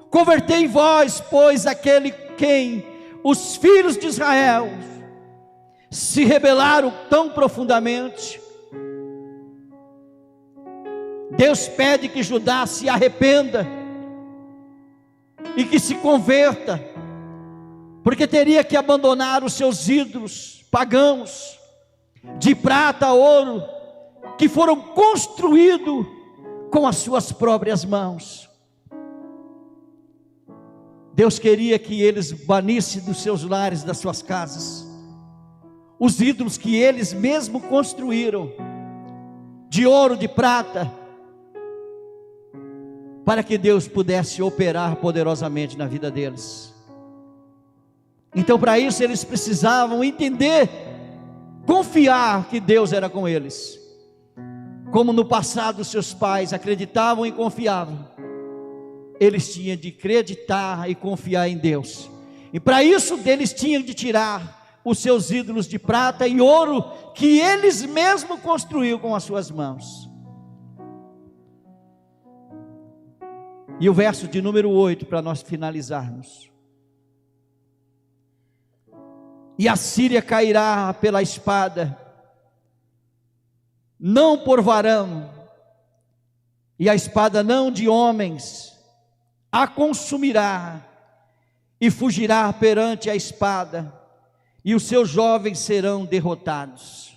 Convertei vós, pois, aquele quem os filhos de Israel se rebelaram tão profundamente. Deus pede que Judá se arrependa e que se converta, porque teria que abandonar os seus ídolos pagãos, de prata, ouro, que foram construídos com as suas próprias mãos. Deus queria que eles banissem dos seus lares, das suas casas, os ídolos que eles mesmos construíram, de ouro, de prata, para que Deus pudesse operar poderosamente na vida deles. Então, para isso, eles precisavam entender, confiar que Deus era com eles, como no passado seus pais acreditavam e confiavam. Eles tinham de acreditar e confiar em Deus, e para isso eles tinham de tirar os seus ídolos de prata e ouro, que eles mesmos construíram com as suas mãos. E o verso de número 8, para nós finalizarmos: e a Síria cairá pela espada, não por varão, e a espada não de homens a consumirá, e fugirá perante a espada, e os seus jovens serão derrotados.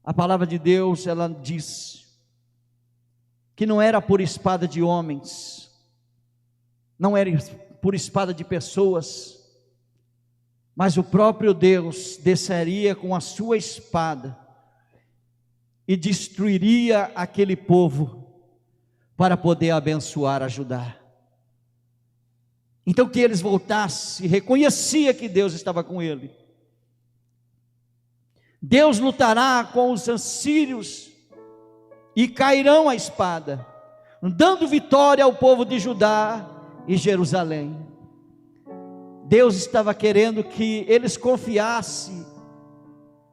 A palavra de Deus, ela diz que não era por espada de homens, não era por espada de pessoas, mas o próprio Deus desceria com a sua espada e destruiria aquele povo para poder abençoar, ajudar. Então que eles voltassem, reconhecia que Deus estava com ele. Deus lutará com os assírios e cairão a espada, dando vitória ao povo de Judá e Jerusalém. Deus estava querendo que eles confiassem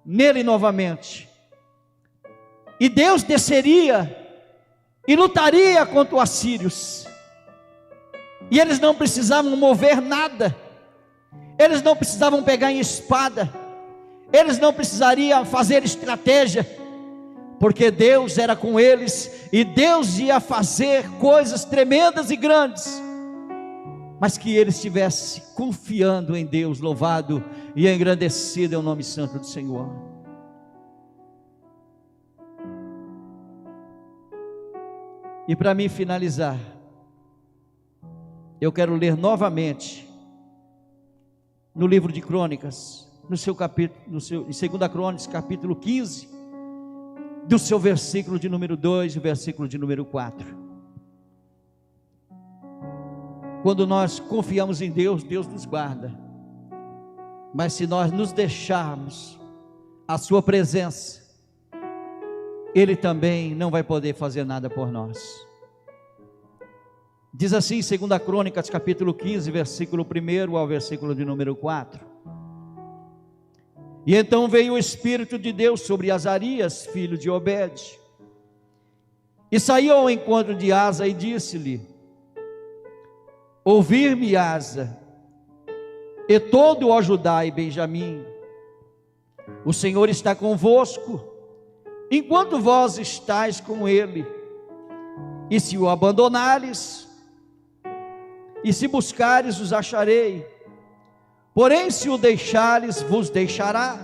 nele novamente, e Deus desceria e lutaria contra os assírios, e eles não precisavam mover nada, eles não precisavam pegar em espada, eles não precisariam fazer estratégia, porque Deus era com eles, e Deus ia fazer coisas tremendas e grandes, mas que eles estivessem confiando em Deus. Louvado e engrandecido é o nome santo do Senhor. E para mim finalizar, eu quero ler novamente no livro de Crônicas, no seu capítulo, em 2 Crônicas, capítulo 15, do seu versículo de número 2 e o versículo de número 4. Quando nós confiamos em Deus, Deus nos guarda. Mas se nós nos deixarmos a sua presença, Ele também não vai poder fazer nada por nós. Diz assim, 2 Crônicas, capítulo 15, versículo 1 ao versículo de número 4. E então veio o Espírito de Deus sobre Azarias, filho de Obed, e saiu ao encontro de Asa e disse-lhe: ouvir-me, Asa, e todo o Judá e Benjamim, o Senhor está convosco, enquanto vós estáis com ele, e se o abandonares, e se buscares, os acharei, porém se o deixares, vos deixará.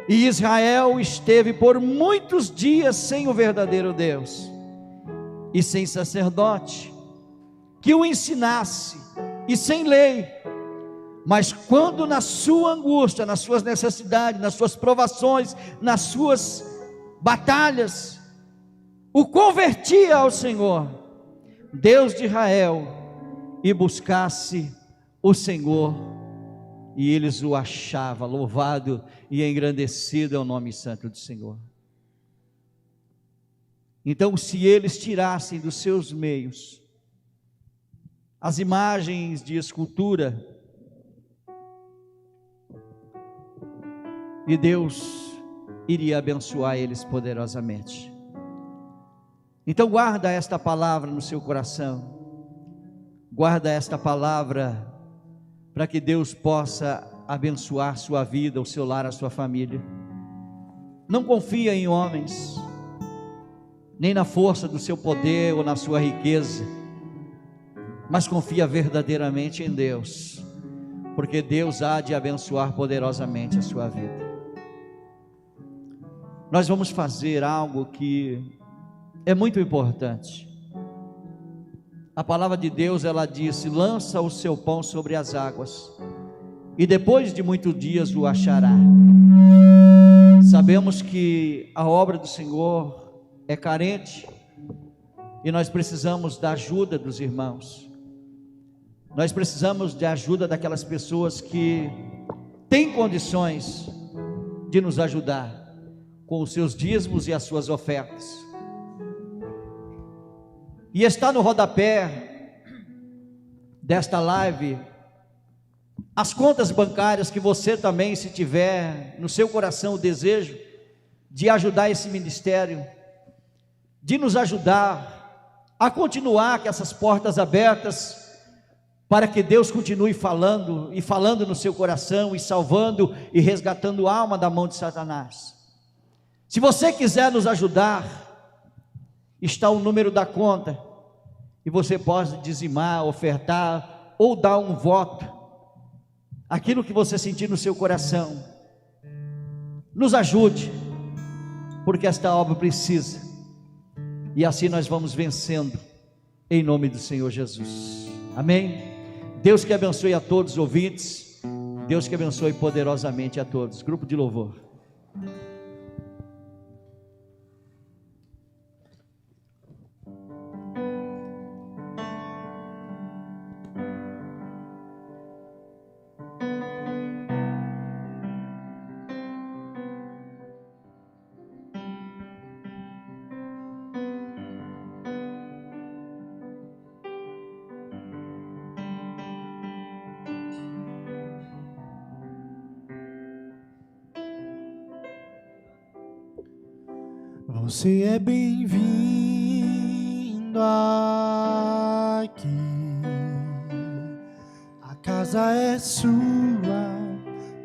E Israel esteve por muitos dias sem o verdadeiro Deus, e sem sacerdote, que o ensinasse, e sem lei. Mas quando na sua angústia, nas suas necessidades, nas suas provações, nas suas batalhas, o convertia ao Senhor, Deus de Israel, e buscasse o Senhor, e eles o achavam. Louvado e engrandecido é o nome santo do Senhor. Então, se eles tirassem dos seus meios as imagens de escultura, e Deus iria abençoar eles poderosamente. Então guarda esta palavra no seu coração, guarda esta palavra, para que Deus possa abençoar sua vida, o seu lar, a sua família. Não confia em homens, nem na força do seu poder ou na sua riqueza, mas confia verdadeiramente em Deus, porque Deus há de abençoar poderosamente a sua vida. Nós vamos fazer algo que é muito importante. A palavra de Deus, ela disse: lança o seu pão sobre as águas, e depois de muitos dias o achará. Sabemos que a obra do Senhor é carente, e nós precisamos da ajuda dos irmãos. Nós precisamos da ajuda daquelas pessoas que têm condições de nos ajudar com os seus dízimos e as suas ofertas. E está no rodapé desta live as contas bancárias que você também, se tiver no seu coração o desejo de ajudar esse ministério, de nos ajudar a continuar com essas portas abertas, para que Deus continue falando e falando no seu coração, e salvando e resgatando a alma da mão de Satanás. Se você quiser nos ajudar, está o número da conta, e você pode dizimar, ofertar, ou dar um voto, aquilo que você sentir no seu coração. Nos ajude, porque esta obra precisa, e assim nós vamos vencendo, em nome do Senhor Jesus, amém? Deus que abençoe a todos os ouvintes, Deus que abençoe poderosamente a todos. Grupo de louvor. Você é bem-vindo aqui, a casa é sua,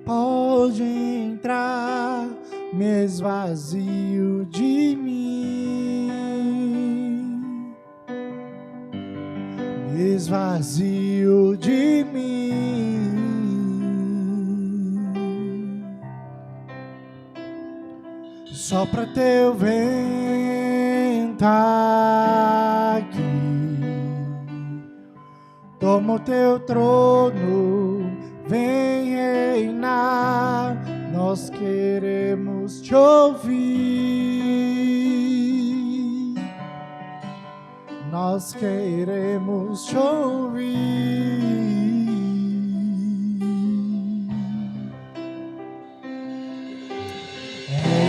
pode entrar, me esvazio de mim, me esvazio de mim. Sopra teu vento aqui, toma o teu trono, vem reinar, nós queremos te ouvir, nós queremos te ouvir.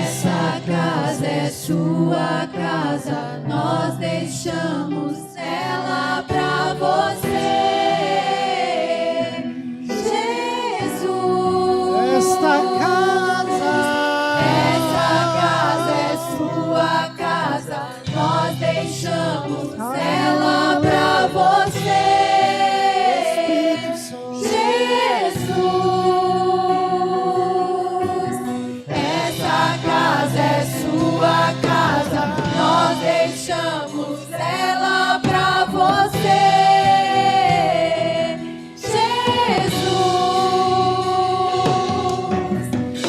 Essa casa é sua casa, nós deixamos ela pra você, Jesus. Esta casa é sua casa, nós deixamos ela pra você, Jesus. Essa casa é sua casa, nós deixamos ela pra você, Jesus.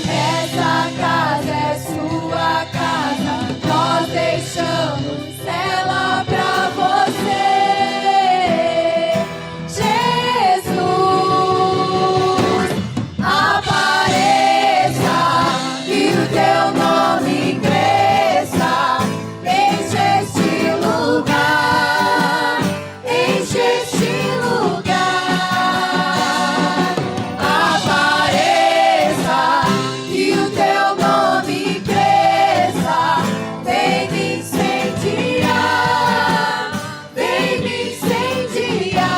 Essa casa é sua casa, nós deixamos ela pra você, Jesus. Apareça e o teu nome cresça, enche este lugar, enche este lugar. Apareça e o teu nome cresça, vem me incendiar, vem me incendiar.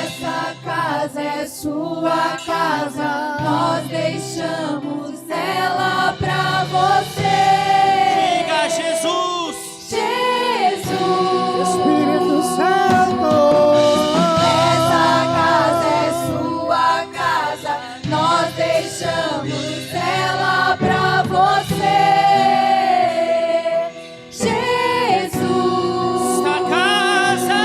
Essa casa é sua casa, nós deixamos ela pra você, Diga Jesus. Jesus. Espírito Santo. Essa casa é sua casa, nós deixamos ela pra você, Jesus. Esta casa.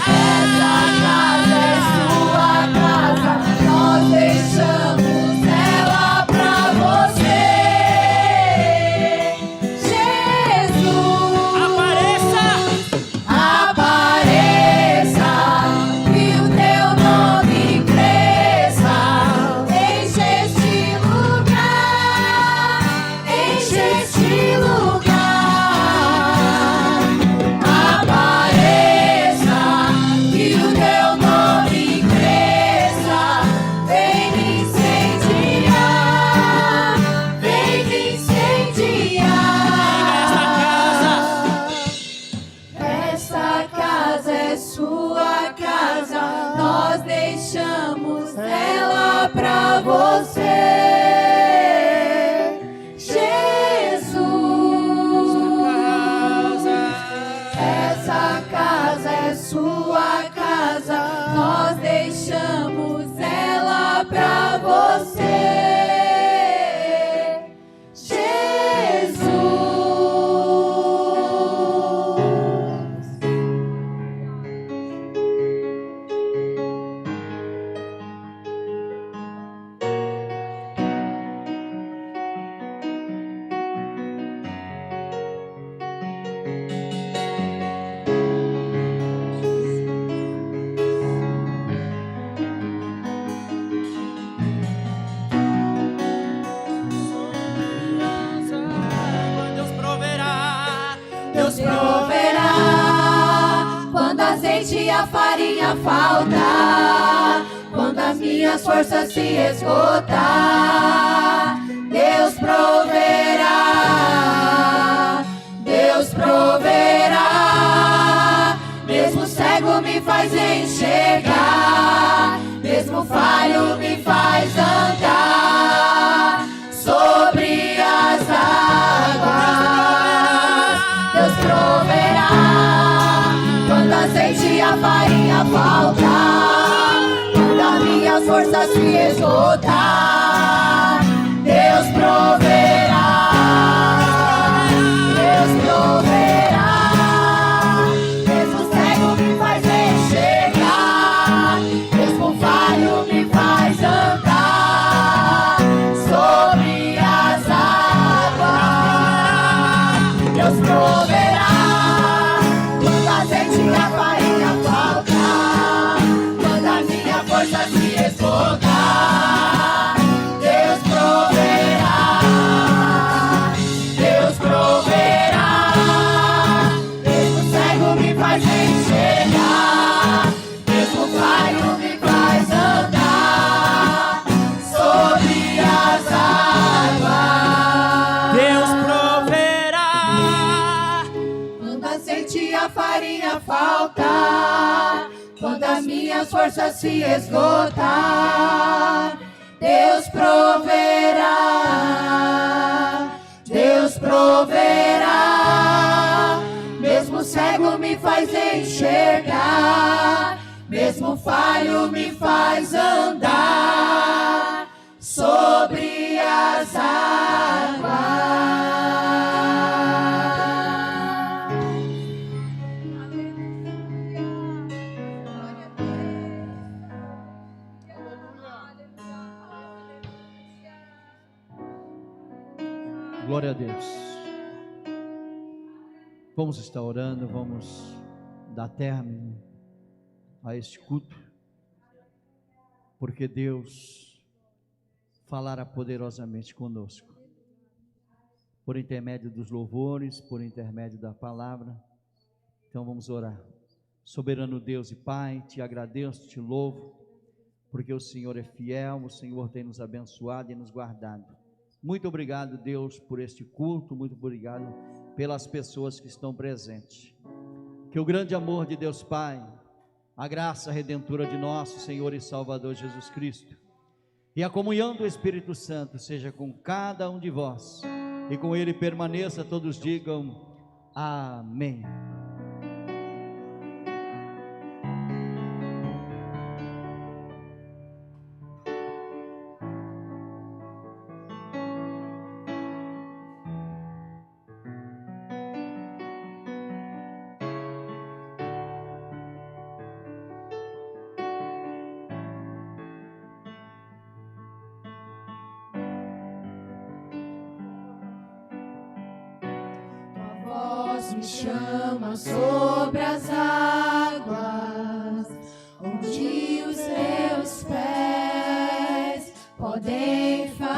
Essa casa é sua casa, nós deixamos ela pra você, Jesus. Apareça. Apareça e o teu nome cresça, enche este lugar, enche este lugar. Apareça e o teu nome cresça, vem me incendiar, vem me incendiar. Essa casa é sua casa, nós deixamos ela pra você, Jesus. Essa casa é sua casa, nós deixamos ela pra você, Jesus. Deus proverá. Deus proverá quando azeite e a farinha faltar, quando as minhas forças se esgotar. Deus proverá, Deus proverá. Mesmo cego me faz enxergar, mesmo falho me faz andar sobre as águas. Deus proverá quando azeite e a farinha faltar, quando as minhas forças se esgotar. Deus proverá, Deus proverá. Mesmo cego me faz enxergar, mesmo falho me faz andar sobre as águas. Deus proverá a farinha faltar, quando as minhas forças se esgotar, Deus proverá, Deus proverá. Mesmo cego me faz enxergar, mesmo falho me faz andar sobre as águas. Glória a Deus. Vamos estar orando, vamos dar término a este culto, porque Deus falará poderosamente conosco, por intermédio dos louvores, por intermédio da palavra. Então vamos orar. Soberano Deus e Pai, te agradeço, te louvo, porque o Senhor é fiel, o Senhor tem nos abençoado e nos guardado. Muito obrigado, Deus, por este culto, muito obrigado pelas pessoas que estão presentes. Que o grande amor de Deus Pai, a graça redentora de nosso Senhor e Salvador Jesus Cristo, e a comunhão do Espírito Santo seja com cada um de vós, e com ele permaneça. Todos digam amém. Me chama sobre as águas, onde os meus pés podem falhar,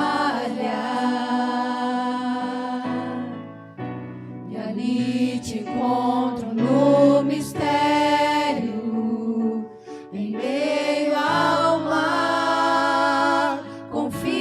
e ali te encontro no mistério, em meio ao mar, confiarei.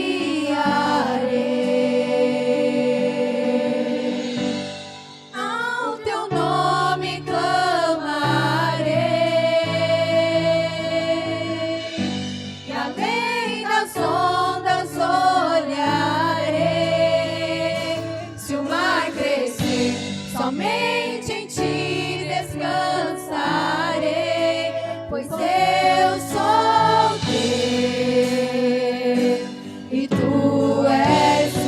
Somente em ti descansarei, pois eu sou teu e tu és meu.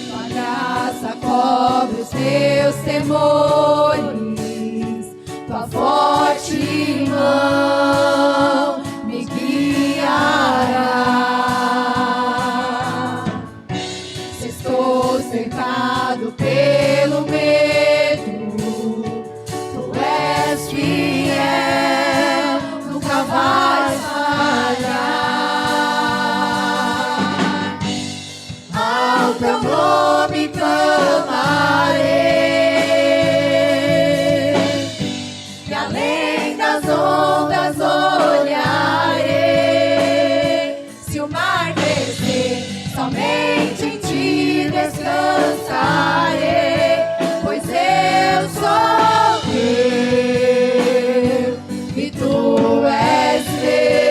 Tua graça cobre os meus temores, tua forte mão me guiará. Se estou cercado pelo medo, tu és fiel, nunca vais falhar. Ao teu nome clamarei, ondas olharei. Se o mar crescer, somente em ti descansarei, pois eu sou teu e tu és meu.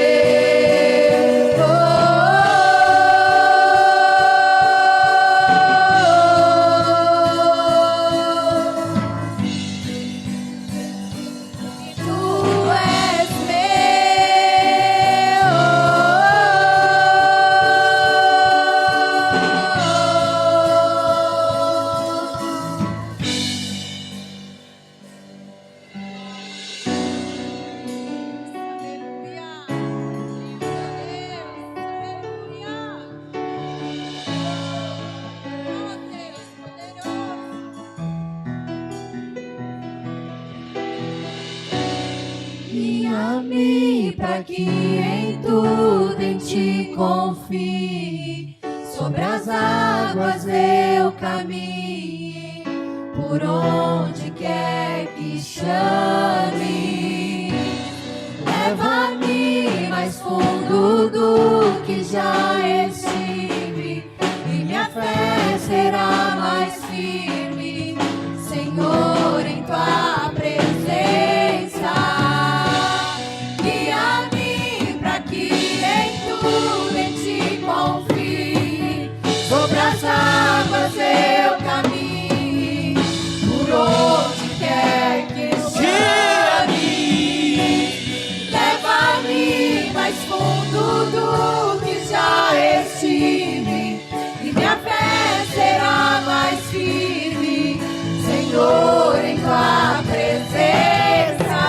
Guia-me para que em tudo em ti confie, sobre as águas eu caminhe, por onde quer que chame. mais fundo do que já estive, e minha fé será mais firme, Senhor, em tua presença. Guia-me para que em tudo em ti confie, sobre as águas eu caminhe, por onde quer que leva-me mais fundo do que já estive, e minha fé será mais firme, Senhor, em tua presença.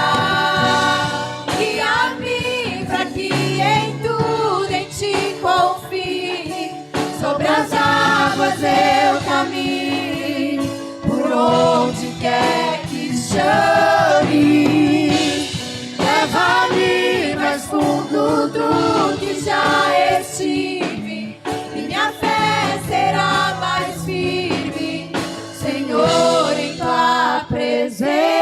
Guia-me para que em tudo em ti confie, sobre as águas eu caminhe, por onde quer que chame. Leva-me mais fundo do que já estive, e minha fé será mais firme, Senhor, em tua presença.